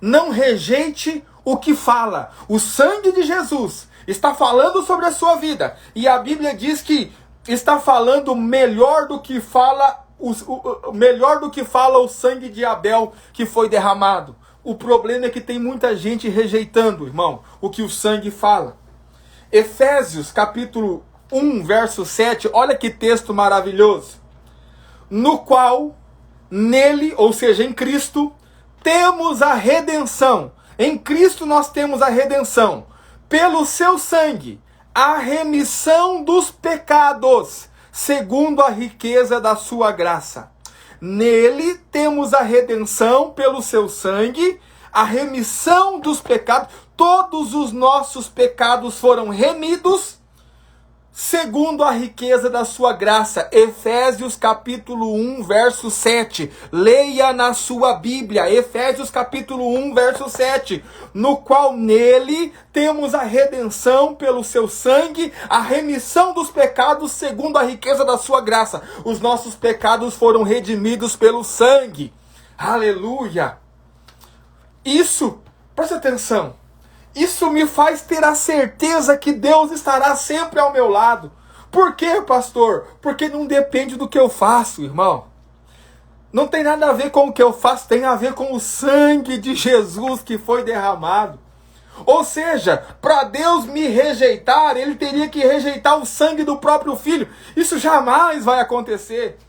não rejeite o que fala. O sangue de Jesus está falando sobre a sua vida. E a Bíblia diz que está falando melhor do que fala o sangue de Abel que foi derramado. O problema é que tem muita gente rejeitando, irmão, o que o sangue fala. Efésios capítulo 1, verso 7, olha que texto maravilhoso. No qual, nele, ou seja, em Cristo, temos a redenção. Em Cristo nós temos a redenção. Pelo seu sangue, a remissão dos pecados, segundo a riqueza da sua graça. Nele temos a redenção pelo seu sangue, a remissão dos pecados. Todos os nossos pecados foram remidos, segundo a riqueza da sua graça. Efésios capítulo 1, verso 7. Leia na sua Bíblia. Efésios capítulo 1, verso 7. No qual nele temos a redenção pelo seu sangue, a remissão dos pecados segundo a riqueza da sua graça. Os nossos pecados foram redimidos pelo sangue. Aleluia! Isso, presta atenção. Isso me faz ter a certeza que Deus estará sempre ao meu lado. Por quê, pastor? Porque não depende do que eu faço, irmão. Não tem nada a ver com o que eu faço, tem a ver com o sangue de Jesus que foi derramado. Ou seja, para Deus me rejeitar, Ele teria que rejeitar o sangue do próprio Filho. Isso jamais vai acontecer.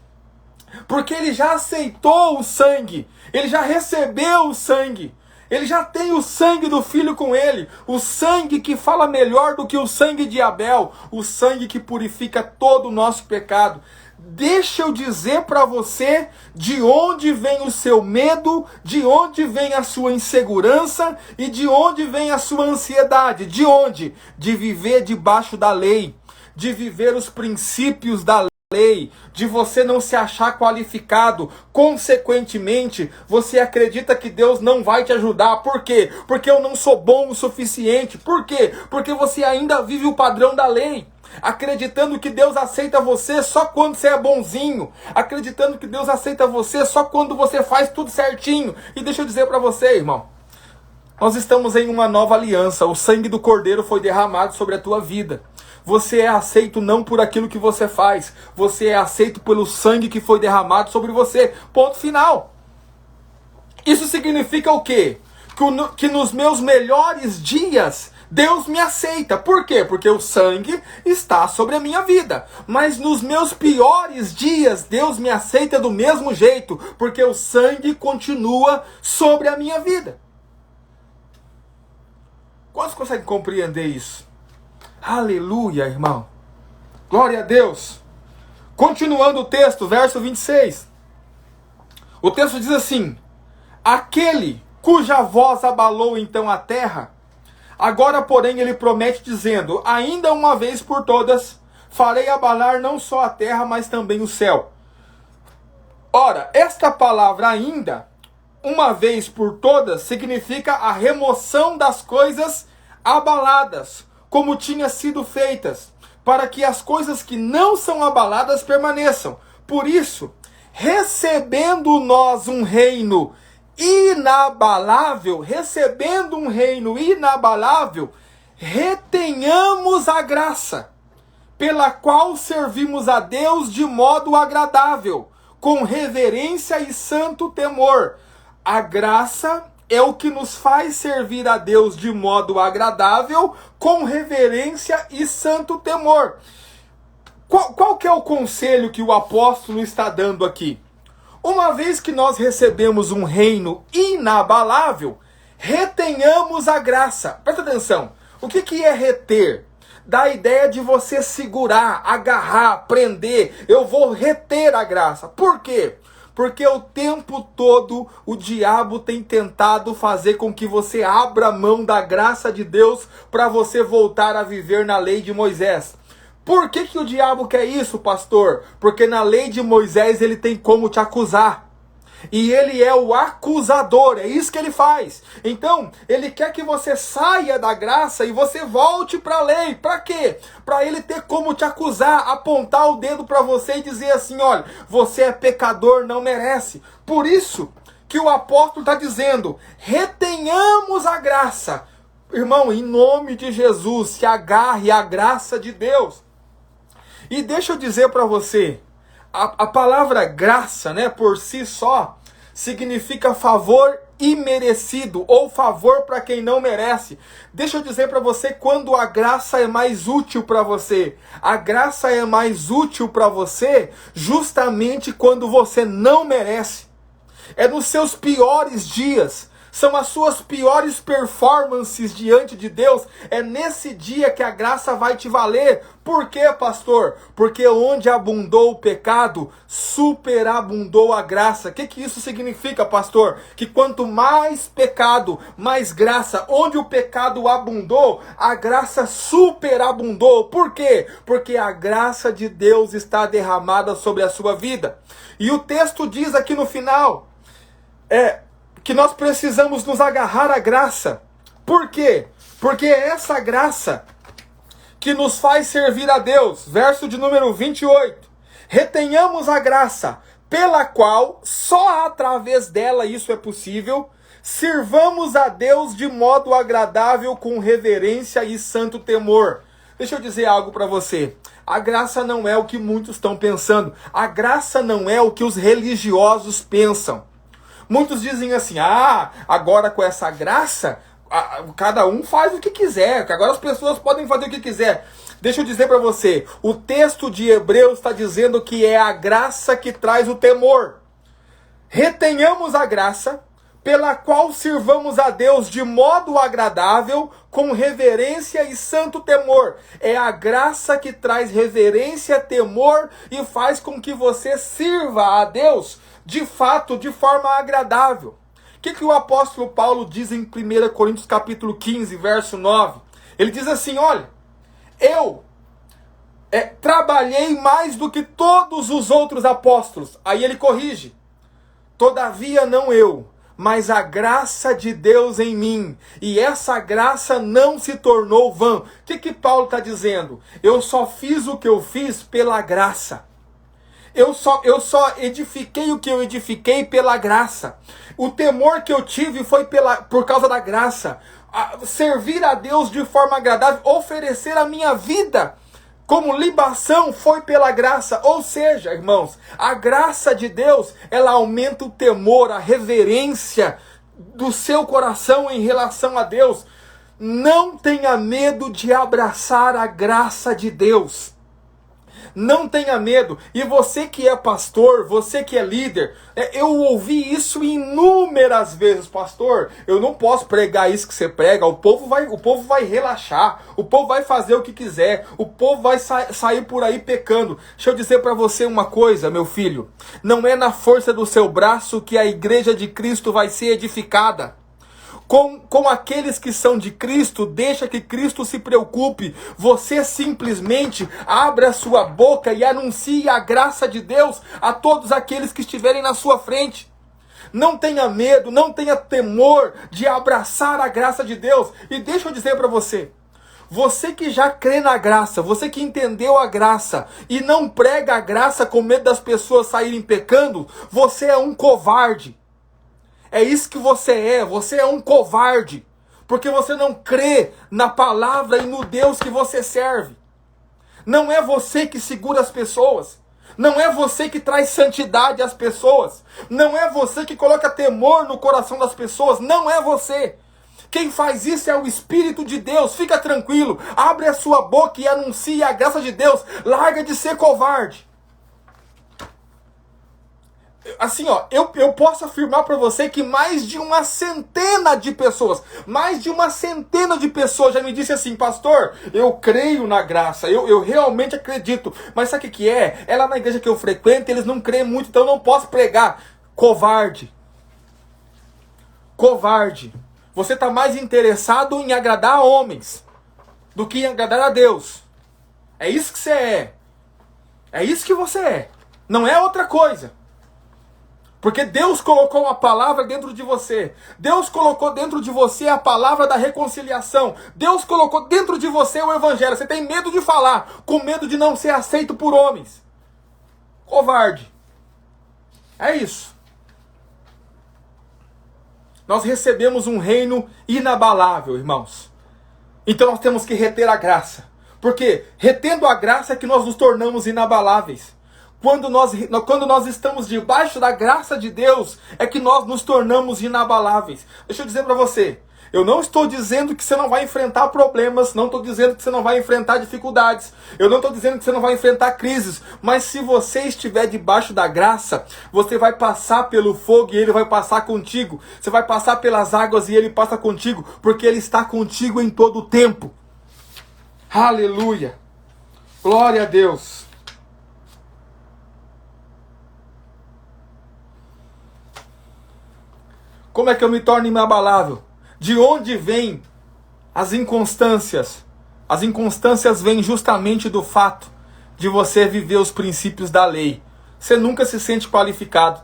Porque Ele já aceitou o sangue, Ele já recebeu o sangue. Ele já tem o sangue do Filho com ele, o sangue que fala melhor do que o sangue de Abel, o sangue que purifica todo o nosso pecado. Deixa eu dizer para você de onde vem o seu medo, de onde vem a sua insegurança e de onde vem a sua ansiedade. De onde? De viver debaixo da lei, de viver os princípios da lei, de você não se achar qualificado. Consequentemente, você acredita que Deus não vai te ajudar. Por quê? Porque eu não sou bom o suficiente. Por quê? Porque você ainda vive o padrão da lei, acreditando que Deus aceita você só quando você é bonzinho, acreditando que Deus aceita você só quando você faz tudo certinho. E deixa eu dizer para você, irmão, nós estamos em uma nova aliança. O sangue do Cordeiro foi derramado sobre a tua vida. Você é aceito não por aquilo que você faz. Você é aceito pelo sangue que foi derramado sobre você. Ponto final. Isso significa o quê? Que nos meus melhores dias, Deus me aceita. Por quê? Porque o sangue está sobre a minha vida. Mas nos meus piores dias, Deus me aceita do mesmo jeito. Porque o sangue continua sobre a minha vida. Quantos conseguem compreender isso? Aleluia, irmão. Glória a Deus. Continuando o texto, verso 26. O texto diz assim: aquele cuja voz abalou então a terra, agora porém ele promete dizendo: ainda uma vez por todas farei abalar não só a terra, mas também o céu. Ora, esta palavra ainda, uma vez por todas, significa a remoção das coisas abaladas, como tinha sido feitas, para que as coisas que não são abaladas permaneçam. Por isso, recebendo nós um reino inabalável, retenhamos a graça, pela qual servimos a Deus de modo agradável, com reverência e santo temor. A graça é o que nos faz servir a Deus de modo agradável, com reverência e santo temor. Qual que é o conselho que o apóstolo está dando aqui? Uma vez que nós recebemos um reino inabalável, retenhamos a graça. Presta atenção. O que é reter? Dá a ideia de você segurar, agarrar, prender. Eu vou reter a graça. Por quê? Porque o tempo todo o diabo tem tentado fazer com que você abra mão da graça de Deus para você voltar a viver na lei de Moisés. Por que o diabo quer isso, pastor? Porque na lei de Moisés ele tem como te acusar. E ele é o acusador, é isso que ele faz. Então, ele quer que você saia da graça e você volte para a lei. Para quê? Para ele ter como te acusar, apontar o dedo para você e dizer assim, olha, você é pecador, não merece. Por isso que o apóstolo está dizendo, retenhamos a graça. Irmão, em nome de Jesus, se agarre à graça de Deus. E deixa eu dizer para você, a palavra graça, né, por si só, significa favor imerecido, ou favor para quem não merece. Deixa eu dizer para você quando a graça é mais útil para você. A graça é mais útil para você justamente quando você não merece. É nos seus piores dias. São as suas piores performances diante de Deus. É nesse dia que a graça vai te valer. Por quê, pastor? Porque onde abundou o pecado, superabundou a graça. O que isso significa, pastor? Que quanto mais pecado, mais graça. Onde o pecado abundou, a graça superabundou. Por quê? Porque a graça de Deus está derramada sobre a sua vida. E o texto diz aqui no final, que nós precisamos nos agarrar à graça. Por quê? Porque é essa graça que nos faz servir a Deus. Verso de número 28. Retenhamos a graça, pela qual, só através dela isso é possível, sirvamos a Deus de modo agradável, com reverência e santo temor. Deixa eu dizer algo para você. A graça não é o que muitos estão pensando. A graça não é o que os religiosos pensam. Muitos dizem assim, agora com essa graça, cada um faz o que quiser, que agora as pessoas podem fazer o que quiser. Deixa eu dizer para você, o texto de Hebreus está dizendo que é a graça que traz o temor. Retenhamos a graça, pela qual sirvamos a Deus de modo agradável, com reverência e santo temor. É a graça que traz reverência, temor e faz com que você sirva a Deus de fato, de forma agradável. O que o apóstolo Paulo diz em 1 Coríntios capítulo 15, verso 9? Ele diz assim, olha, eu trabalhei mais do que todos os outros apóstolos. Aí ele corrige. Todavia não eu, mas a graça de Deus em mim. E essa graça não se tornou vã. O que Paulo está dizendo? Eu só fiz o que eu fiz pela graça. Eu só edifiquei o que eu edifiquei pela graça. O temor que eu tive foi por causa da graça. Servir a Deus de forma agradável, oferecer a minha vida como libação foi pela graça. Ou seja, irmãos, a graça de Deus, ela aumenta o temor, a reverência do seu coração em relação a Deus. Não tenha medo de abraçar a graça de Deus. Não tenha medo. E você que é pastor, você que é líder, eu ouvi isso inúmeras vezes, pastor. Eu não posso pregar isso que você prega. O povo vai relaxar. O povo vai fazer o que quiser. O povo vai sair por aí pecando. Deixa eu dizer para você uma coisa, meu filho. Não é na força do seu braço que a igreja de Cristo vai ser edificada. Com aqueles que são de Cristo, deixa que Cristo se preocupe. Você simplesmente abre a sua boca e anuncie a graça de Deus a todos aqueles que estiverem na sua frente. Não tenha medo, não tenha temor de abraçar a graça de Deus. E deixa eu dizer para você, você que já crê na graça, você que entendeu a graça e não prega a graça com medo das pessoas saírem pecando, você é um covarde. É isso que você é um covarde, porque você não crê na palavra e no Deus que você serve. Não é você que segura as pessoas, não é você que traz santidade às pessoas, não é você que coloca temor no coração das pessoas, não é você. Quem faz isso é o Espírito de Deus. Fica tranquilo, abre a sua boca e anuncie a graça de Deus, larga de ser covarde. Assim, ó, eu posso afirmar para você que mais de uma centena de pessoas já me disse assim: pastor, eu creio na graça, eu realmente acredito, mas sabe o que é? É lá na igreja que eu frequento, eles não creem muito, então eu não posso pregar. Covarde. Covarde. Você está mais interessado em agradar a homens do que em agradar a Deus. É isso que você é. É isso que você é. Não é outra coisa. Porque Deus colocou uma palavra dentro de você. Deus colocou dentro de você a palavra da reconciliação. Deus colocou dentro de você o evangelho. Você tem medo de falar, com medo de não ser aceito por homens. Covarde. É isso. Nós recebemos um reino inabalável, irmãos. Então nós temos que reter a graça. Porque retendo a graça é que nós nos tornamos inabaláveis. Quando nós estamos debaixo da graça de Deus, é que nós nos tornamos inabaláveis. Deixa eu dizer para você, eu não estou dizendo que você não vai enfrentar problemas, não estou dizendo que você não vai enfrentar dificuldades, eu não estou dizendo que você não vai enfrentar crises, mas se você estiver debaixo da graça, você vai passar pelo fogo e ele vai passar contigo. Você vai passar pelas águas e ele passa contigo, porque ele está contigo em todo o tempo. Aleluia! Glória a Deus! Como é que eu me torno inabalável? De onde vêm as inconstâncias? As inconstâncias vêm justamente do fato de você viver os princípios da lei. Você nunca se sente qualificado.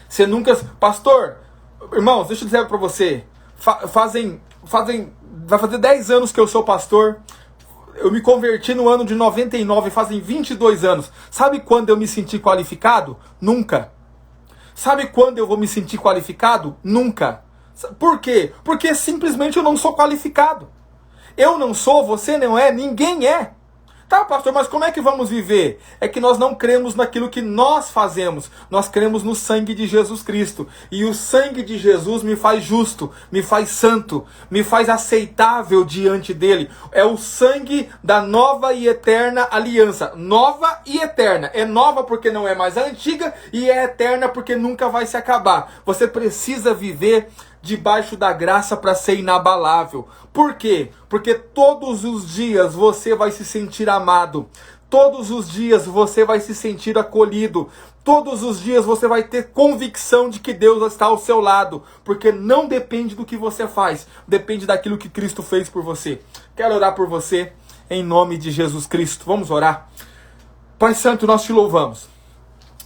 Você nunca... Pastor, irmãos, deixa eu dizer para você. Vai fazer 10 anos que eu sou pastor. Eu me converti no ano de 99, fazem 22 anos. Sabe quando eu me senti qualificado? Nunca. Sabe quando eu vou me sentir qualificado? Nunca. Por quê? Porque simplesmente eu não sou qualificado. Eu não sou, você não é, ninguém é. Tá, pastor, mas como é que vamos viver? É que nós não cremos naquilo que nós fazemos. Nós cremos no sangue de Jesus Cristo. E o sangue de Jesus me faz justo, me faz santo, me faz aceitável diante dele. É o sangue da nova e eterna aliança. Nova e eterna. É nova porque não é mais a antiga e é eterna porque nunca vai se acabar. Você precisa viver debaixo da graça para ser inabalável. Por quê? Porque todos os dias você vai se sentir amado. Todos os dias você vai se sentir acolhido. Todos os dias você vai ter convicção de que Deus está ao seu lado. Porque não depende do que você faz. Depende daquilo que Cristo fez por você. Quero orar por você em nome de Jesus Cristo. Vamos orar. Pai Santo, nós te louvamos.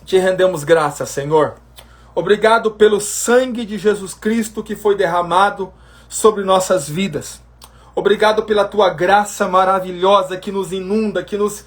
Te rendemos graças, Senhor. Obrigado pelo sangue de Jesus Cristo que foi derramado sobre nossas vidas. Obrigado pela tua graça maravilhosa que nos inunda, que nos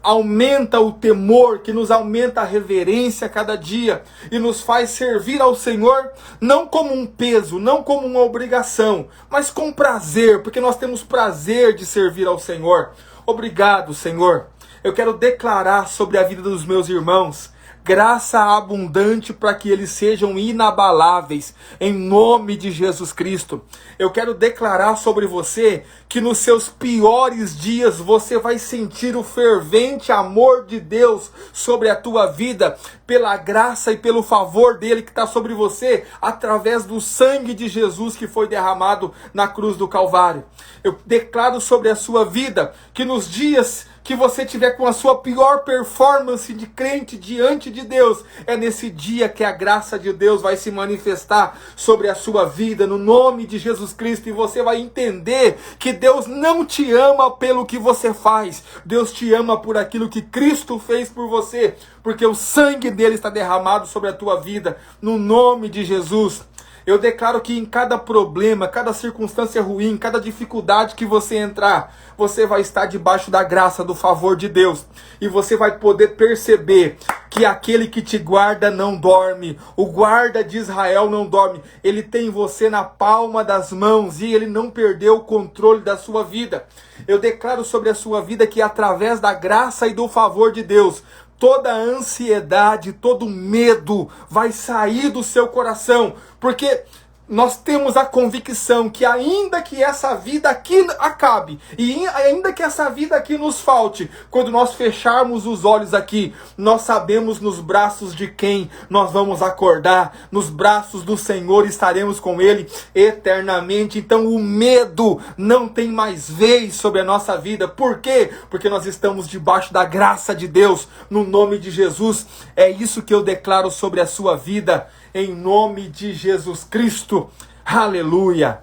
aumenta o temor, que nos aumenta a reverência a cada dia e nos faz servir ao Senhor não como um peso, não como uma obrigação, mas com prazer, porque nós temos prazer de servir ao Senhor. Obrigado, Senhor. Eu quero declarar sobre a vida dos meus irmãos graça abundante para que eles sejam inabaláveis, em nome de Jesus Cristo. Eu quero declarar sobre você que nos seus piores dias você vai sentir o fervente amor de Deus sobre a tua vida, pela graça e pelo favor dele que está sobre você, através do sangue de Jesus que foi derramado na cruz do Calvário. Eu declaro sobre a sua vida que nos dias que você tiver com a sua pior performance de crente diante de Deus, é nesse dia que a graça de Deus vai se manifestar sobre a sua vida, no nome de Jesus Cristo, e você vai entender que Deus não te ama pelo que você faz, Deus te ama por aquilo que Cristo fez por você, porque o sangue dele está derramado sobre a tua vida, no nome de Jesus. Eu declaro que em cada problema, cada circunstância ruim, cada dificuldade que você entrar, você vai estar debaixo da graça, do favor de Deus. E você vai poder perceber que aquele que te guarda não dorme. O guarda de Israel não dorme. Ele tem você na palma das mãos e ele não perdeu o controle da sua vida. Eu declaro sobre a sua vida que através da graça e do favor de Deus, toda a ansiedade, todo medo vai sair do seu coração, porque nós temos a convicção que ainda que essa vida aqui acabe, e ainda que essa vida aqui nos falte, quando nós fecharmos os olhos aqui, nós sabemos nos braços de quem nós vamos acordar, nos braços do Senhor estaremos com Ele eternamente. Então o medo não tem mais vez sobre a nossa vida. Por quê? Porque nós estamos debaixo da graça de Deus, no nome de Jesus. É isso que eu declaro sobre a sua vida, em nome de Jesus Cristo. Aleluia.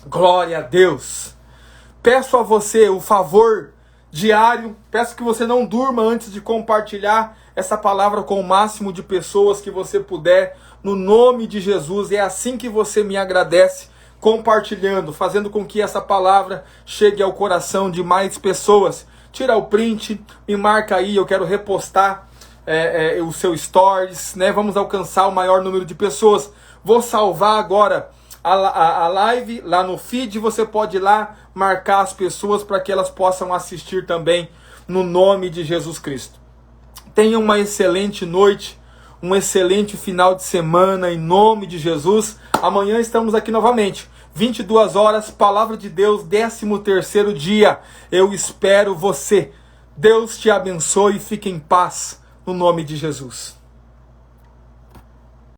Glória a Deus. Peço a você o favor diário. Peço que você não durma antes de compartilhar essa palavra com o máximo de pessoas que você puder. No nome de Jesus. É assim que você me agradece. Compartilhando, fazendo com que essa palavra chegue ao coração de mais pessoas. Tira o print, me marca aí, eu quero repostar o seu stories, né? Vamos alcançar o maior número de pessoas. Vou salvar agora a live lá no feed. Você pode ir lá marcar as pessoas para que elas possam assistir também, no nome de Jesus Cristo. Tenha uma excelente noite, um excelente final de semana, em nome de Jesus. Amanhã estamos aqui novamente, 22 horas, Palavra de Deus, 13º dia. Eu espero você. Deus te abençoe e fique em paz, no nome de Jesus.